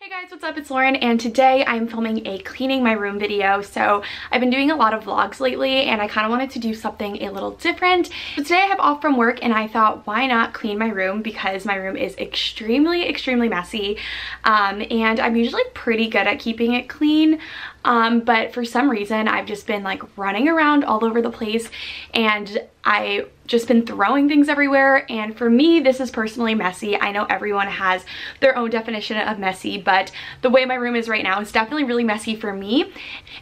Hey guys, what's up? It's Lauren and today I'm filming a cleaning my room video. So I've been doing a lot of vlogs lately and I kind of wanted to do something a little different. So today I have off from work and I thought why not clean my room because my room is extremely messy and I'm usually pretty good at keeping it clean. But for some reason I've just been like running around all over the place and I just been throwing things everywhere, and for me this is personally messy. I know everyone has their own definition of messy, but the way my room is right now is definitely really messy for me.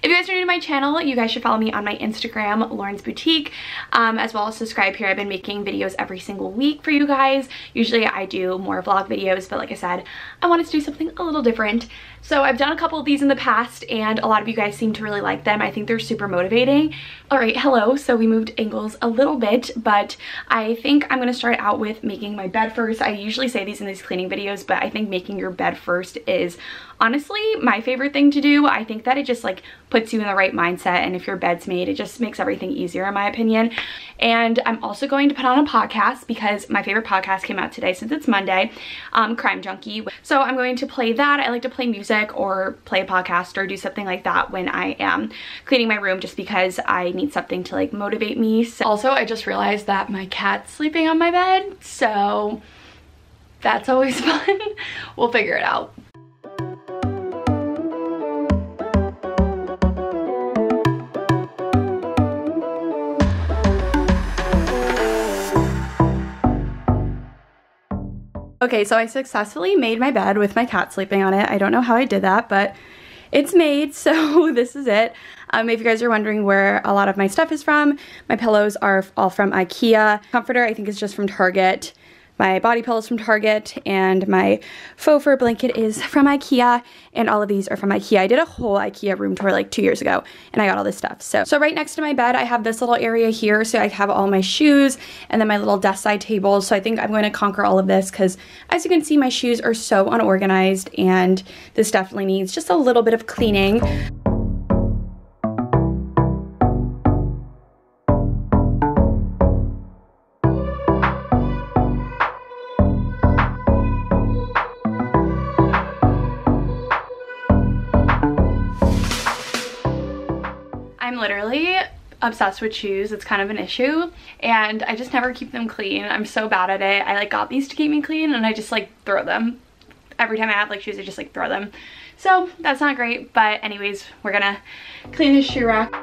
If you guys are new to my channel, you guys should follow me on my Instagram, Lauren's Boutique, as well as subscribe here. I've been making videos every single week for you guys. Usually I do more vlog videos, but like I said, I wanted to do something a little different. So I've done a couple of these in the past and a lot of you guys seem to really like them. I think they're super motivating. All right, hello. So we moved angles a little bit, but I think I'm gonna start out with making my bed first. I usually say these in these cleaning videos, but I think making your bed first is honestly my favorite thing to do. I think that it just like puts you in the right mindset, and if your bed's made, it just makes everything easier in my opinion. And I'm also going to put on a podcast because my favorite podcast came out today since it's Monday, Crime Junkie. So I'm going to play that. I like to play music or play a podcast or do something like that when I am cleaning my room just because I need something to like motivate me. So also, I just realized that my cat's sleeping on my bed, so that's always fun. We'll figure it out. Okay, so I successfully made my bed with my cat sleeping on it. I don't know how I did that, but it's made, so this is it. If you guys are wondering where a lot of my stuff is from, my pillows are all from IKEA. Comforter I think is just from Target. My body pillow is from Target, and my faux fur blanket is from IKEA, and all of these are from IKEA. I did a whole IKEA room tour like 2 years ago, and I got all this stuff. So right next to my bed, I have this little area here, so I have all my shoes, and then my little desk side table. So I think I'm going to conquer all of this, because as you can see, my shoes are so unorganized, and this definitely needs just a little bit of cleaning. I'm literally obsessed with shoes. It's kind of an issue and I just never keep them clean. I'm so bad at it. I like got these to keep me clean and I just like throw them. Every time I have like shoes, I just like throw them. So that's not great, but anyways, we're gonna clean this shoe rack.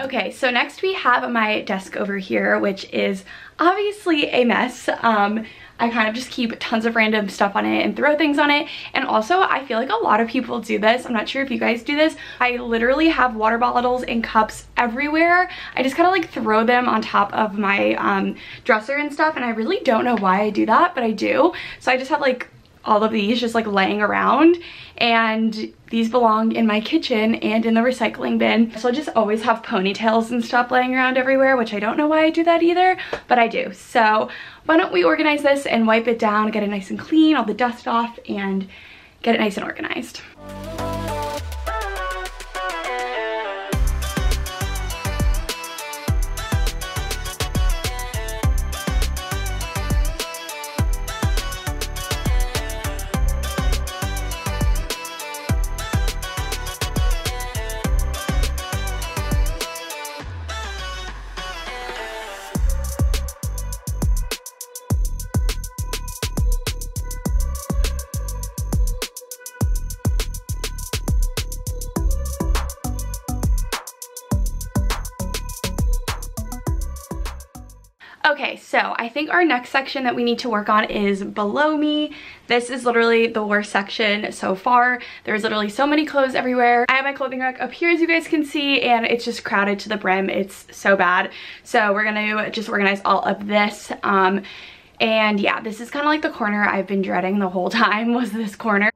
Okay, so next we have my desk over here, which is obviously a mess. I kind of just keep tons of random stuff on it and throw things on it. And also I feel like a lot of people do this. I'm not sure if you guys do this. I literally have water bottles and cups everywhere. I just kind of like throw them on top of my dresser and stuff. And I really don't know why I do that, but I do. So I just have like all of these just like laying around, and these belong in my kitchen and in the recycling bin. So I just always have ponytails and stuff laying around everywhere, which I don't know why I do that either, but I do. So why don't we organize this and wipe it down, get it nice and clean, all the dust off, and get it nice and organized. Okay, so I think our next section that we need to work on is below me. This is literally the worst section so far. There's literally so many clothes everywhere. I have my clothing rack up here, as you guys can see, and it's just crowded to the brim. It's so bad. So we're gonna just organize all of this. And yeah, this is kind of like the corner I've been dreading the whole time, was this corner.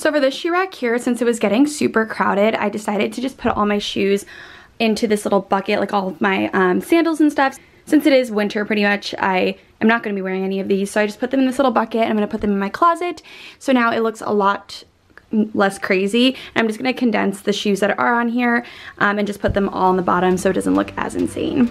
So for this shoe rack here, since it was getting super crowded, I decided to just put all my shoes into this little bucket, like all of my sandals and stuff. Since it is winter pretty much, I am not going to be wearing any of these, so I just put them in this little bucket and I'm going to put them in my closet. So now it looks a lot less crazy. And I'm just going to condense the shoes that are on here and just put them all on the bottom so it doesn't look as insane.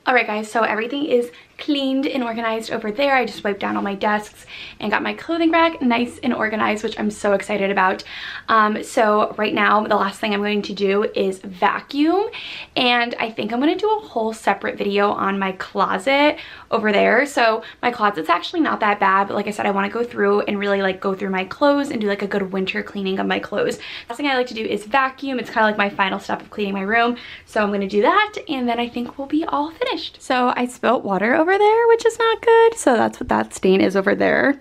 Alright guys, so everything is cleaned and organized over there. I just wiped down all my desks and got my clothing rack nice and organized, which I'm so excited about. So right now, the last thing I'm going to do is vacuum, and I think I'm going to do a whole separate video on my closet over there. So my closet's actually not that bad, but like I said, I want to go through and really like go through my clothes and do like a good winter cleaning of my clothes. Last thing I like to do is vacuum. It's kind of like my final step of cleaning my room. So I'm going to do that, and then I think we'll be all finished. So I spilt water over there, which is not good. So that's what that stain is over there.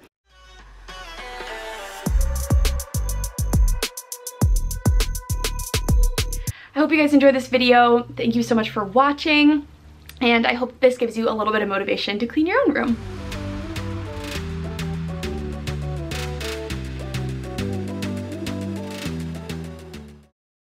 I hope you guys enjoyed this video. Thank you so much for watching, and I hope this gives you a little bit of motivation to clean your own room.